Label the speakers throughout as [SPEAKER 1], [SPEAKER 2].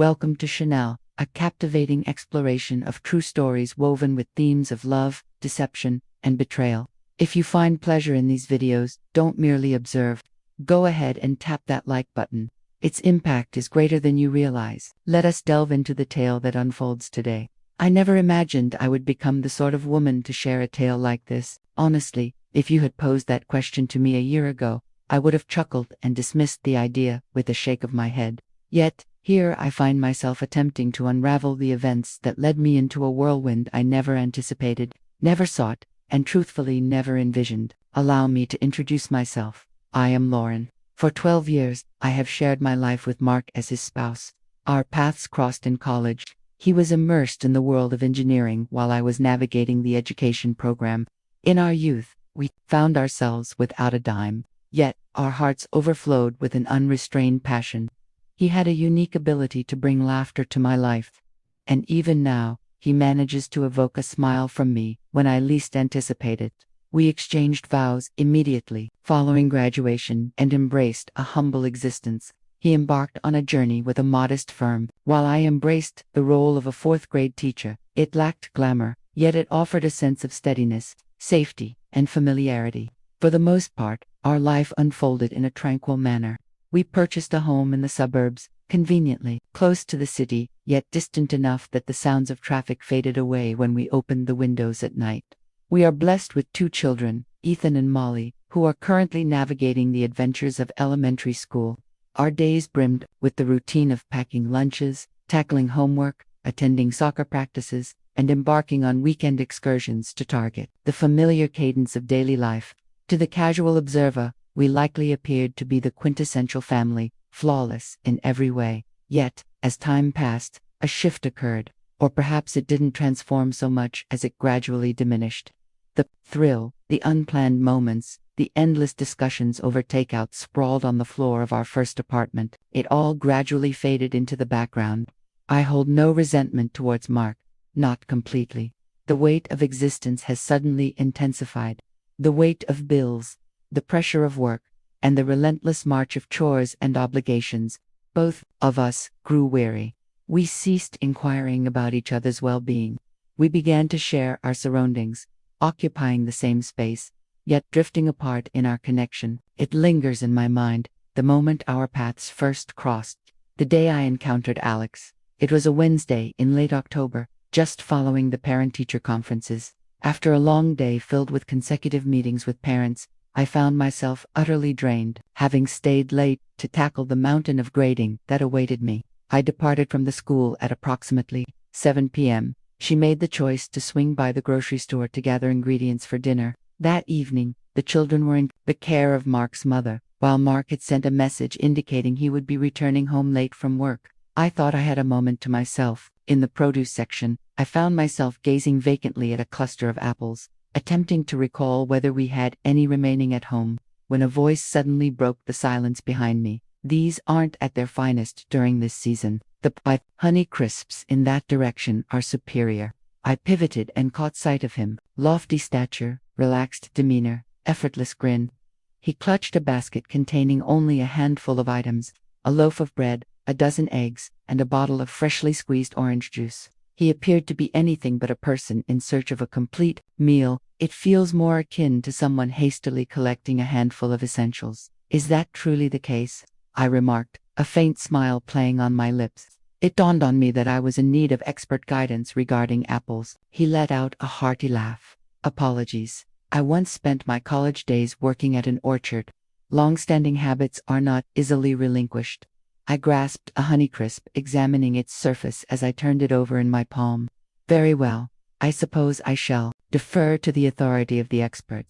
[SPEAKER 1] Welcome to Chanel, a captivating exploration of true stories woven with themes of love, deception, and betrayal. If you find pleasure in these videos, don't merely observe. Go ahead and tap that like button. Its impact is greater than you realize. Let us delve into the tale that unfolds today. I never imagined I would become the sort of woman to share a tale like this. Honestly, if you had posed that question to me a year ago, I would have chuckled and dismissed the idea with a shake of my head. Yet, here I find myself attempting to unravel the events that led me into a whirlwind I never anticipated, never sought, and truthfully never envisioned. Allow me to introduce myself. I am Lauren. For 12 years, I have shared my life with Mark as his spouse. Our paths crossed in college. He was immersed in the world of engineering while I was navigating the education program. In our youth, we found ourselves without a dime. Yet, our hearts overflowed with an unrestrained passion. He had a unique ability to bring laughter to my life. And even now, he manages to evoke a smile from me when I least anticipate it. We exchanged vows immediately following graduation and embraced a humble existence. He embarked on a journey with a modest firm, while I embraced the role of a fourth-grade teacher. It lacked glamour, yet it offered a sense of steadiness, safety, and familiarity. For the most part, our life unfolded in a tranquil manner. We purchased a home in the suburbs, conveniently close to the city, yet distant enough that the sounds of traffic faded away when we opened the windows at night. We are blessed with 2 children, Ethan and Molly, who are currently navigating the adventures of elementary school. Our days brimmed with the routine of packing lunches, tackling homework, attending soccer practices, and embarking on weekend excursions to Target. The familiar cadence of daily life. To the casual observer, we likely appeared to be the quintessential family, flawless in every way. Yet, as time passed, a shift occurred, or perhaps it didn't transform so much as it gradually diminished. The thrill, the unplanned moments, the endless discussions over takeout sprawled on the floor of our first apartment. It all gradually faded into the background. I hold no resentment towards Mark, not completely. The weight of existence has suddenly intensified. The weight of bills, the pressure of work, and the relentless march of chores and obligations. Both of us grew weary. We ceased inquiring about each other's well-being. We began to share our surroundings, occupying the same space, yet drifting apart in our connection. It lingers in my mind, the moment our paths first crossed, the day I encountered Alex. It was a Wednesday in late October, just following the parent-teacher conferences. After a long day filled with consecutive meetings with parents, I found myself utterly drained, having stayed late to tackle the mountain of grading that awaited me. I departed from the school at approximately 7 p.m. She made the choice to swing by the grocery store to gather ingredients for dinner. That evening, the children were in the care of Mark's mother, while Mark had sent a message indicating he would be returning home late from work. I thought I had a moment to myself. In the produce section, I found myself gazing vacantly at a cluster of apples, attempting to recall whether we had any remaining at home, when a voice suddenly broke the silence behind me. These aren't at their finest during this season. The Honey Crisps in that direction are superior. I pivoted and caught sight of him. Lofty stature, relaxed demeanor, effortless grin. He clutched a basket containing only a handful of items, a loaf of bread, a dozen eggs, and a bottle of freshly squeezed orange juice. He appeared to be anything but a person in search of a complete meal. It feels more akin to someone hastily collecting a handful of essentials. Is that truly the case? I remarked, a faint smile playing on my lips. It dawned on me that I was in need of expert guidance regarding apples. He let out a hearty laugh. Apologies. I once spent my college days working at an orchard. Long-standing habits are not easily relinquished. I grasped a Honeycrisp, examining its surface as I turned it over in my palm. Very well. I suppose I shall defer to the authority of the expert.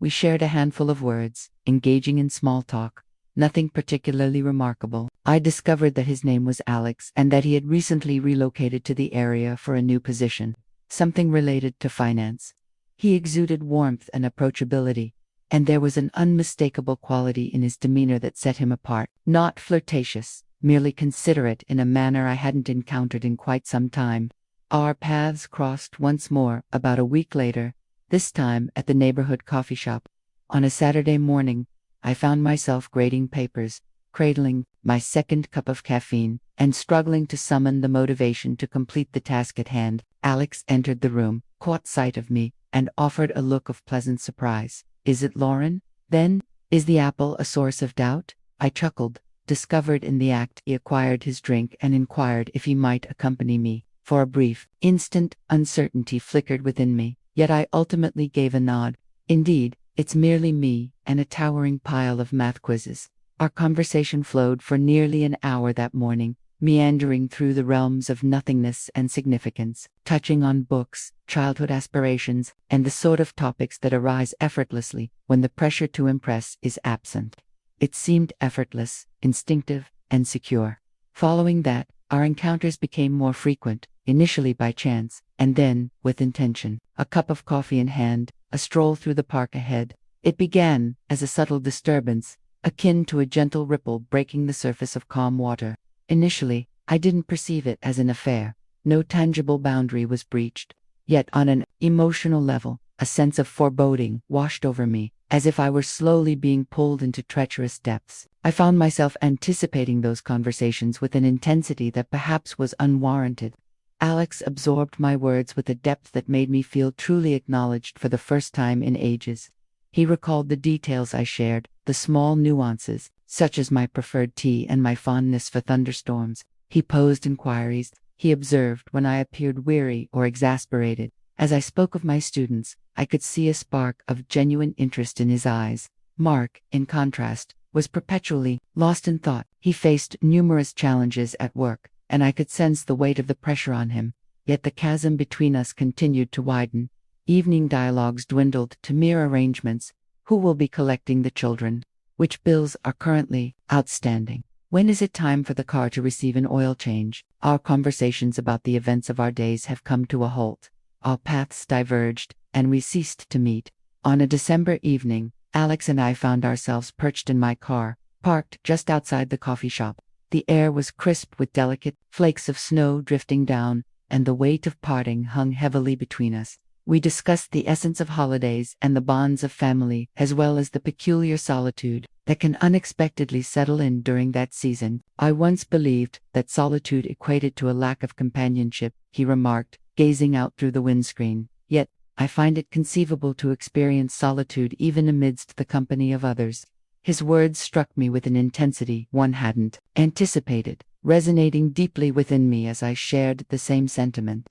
[SPEAKER 1] We shared a handful of words, engaging in small talk. Nothing particularly remarkable. I discovered that his name was Alex and that he had recently relocated to the area for a new position, something related to finance. He exuded warmth and approachability, and there was an unmistakable quality in his demeanor that set him apart. Not flirtatious, merely considerate in a manner I hadn't encountered in quite some time. Our paths crossed once more about a week later, this time at the neighborhood coffee shop. On a Saturday morning, I found myself grading papers, cradling my second cup of caffeine, and struggling to summon the motivation to complete the task at hand, Alex entered the room, caught sight of me, and offered a look of pleasant surprise. "Is it Lauren, then? Is the apple a source of doubt?" I chuckled, discovered in the act he acquired his drink and inquired if he might accompany me. For a brief instant, uncertainty flickered within me, yet I ultimately gave a nod. Indeed, it's merely me and a towering pile of math quizzes. Our conversation flowed for nearly an hour that morning, meandering through the realms of nothingness and significance, touching on books, childhood aspirations, and the sort of topics that arise effortlessly when the pressure to impress is absent. It seemed effortless, instinctive, and secure. Following that, our encounters became more frequent, initially by chance, and then, with intention. A cup of coffee in hand, a stroll through the park ahead. It began as a subtle disturbance, akin to a gentle ripple breaking the surface of calm water. Initially, I didn't perceive it as an affair. No tangible boundary was breached. Yet on an emotional level, a sense of foreboding washed over me, as if I were slowly being pulled into treacherous depths. I found myself anticipating those conversations with an intensity that perhaps was unwarranted. Alex absorbed my words with a depth that made me feel truly acknowledged for the first time in ages. He recalled the details I shared, the small nuances, such as my preferred tea and my fondness for thunderstorms. He posed inquiries. He observed when I appeared weary or exasperated. As I spoke of my students, I could see a spark of genuine interest in his eyes. Mark, in contrast, was perpetually lost in thought. He faced numerous challenges at work, and I could sense the weight of the pressure on him. Yet the chasm between us continued to widen. Evening dialogues dwindled to mere arrangements. Who will be collecting the children? Which bills are currently outstanding? When is it time for the car to receive an oil change? Our conversations about the events of our days have come to a halt. Our paths diverged, and we ceased to meet. On a December evening, Alex and I found ourselves perched in my car, parked just outside the coffee shop. The air was crisp with delicate flakes of snow drifting down, and the weight of parting hung heavily between us. We discussed the essence of holidays and the bonds of family, as well as the peculiar solitude that can unexpectedly settle in during that season. "I once believed that solitude equated to a lack of companionship," he remarked, gazing out through the windscreen. "Yet, I find it conceivable to experience solitude even amidst the company of others." His words struck me with an intensity one hadn't anticipated, resonating deeply within me as I shared the same sentiment.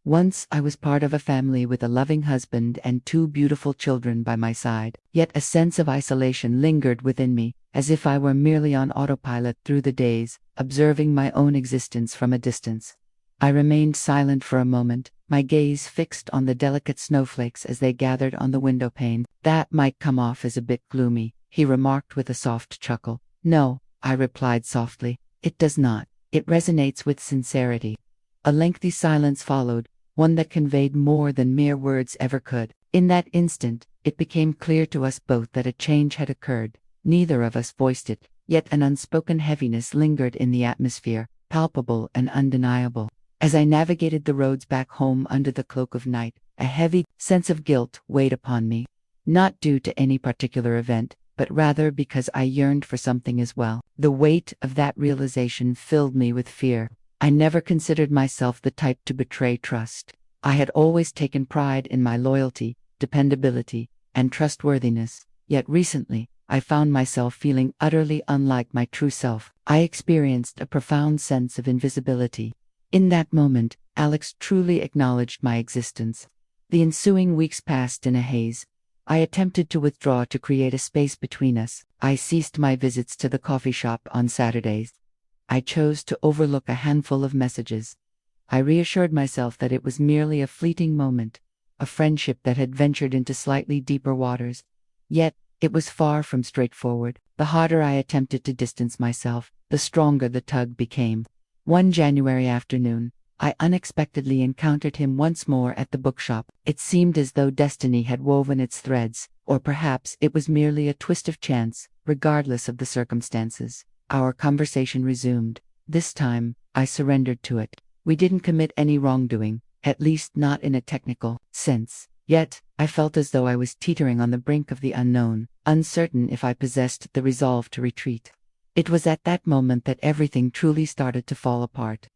[SPEAKER 1] Once I was part of a family with a loving husband and 2 beautiful children by my side, yet a sense of isolation lingered within me, as if I were merely on autopilot through the days, observing my own existence from a distance. I remained silent for a moment, my gaze fixed on the delicate snowflakes as they gathered on the window pane. "That might come off as a bit gloomy," he remarked with a soft chuckle. "No," I replied softly, "it does not. It resonates with sincerity." A lengthy silence followed, one that conveyed more than mere words ever could. In that instant, it became clear to us both that a change had occurred. Neither of us voiced it, yet an unspoken heaviness lingered in the atmosphere, palpable and undeniable. As I navigated the roads back home under the cloak of night, a heavy sense of guilt weighed upon me. Not due to any particular event, but rather because I yearned for something as well. The weight of that realization filled me with fear. I never considered myself the type to betray trust. I had always taken pride in my loyalty, dependability, and trustworthiness. Yet recently, I found myself feeling utterly unlike my true self. I experienced a profound sense of invisibility. In that moment, Alex truly acknowledged my existence. The ensuing weeks passed in a haze. I attempted to withdraw to create a space between us. I ceased my visits to the coffee shop on Saturdays. I chose to overlook a handful of messages. I reassured myself that it was merely a fleeting moment, a friendship that had ventured into slightly deeper waters. Yet, it was far from straightforward. The harder I attempted to distance myself, the stronger the tug became. One January afternoon, I unexpectedly encountered him once more at the bookshop. It seemed as though destiny had woven its threads, or perhaps it was merely a twist of chance. Regardless of the circumstances, our conversation resumed. This time, I surrendered to it. We didn't commit any wrongdoing, at least not in a technical sense. Yet, I felt as though I was teetering on the brink of the unknown, uncertain if I possessed the resolve to retreat. It was at that moment that everything truly started to fall apart.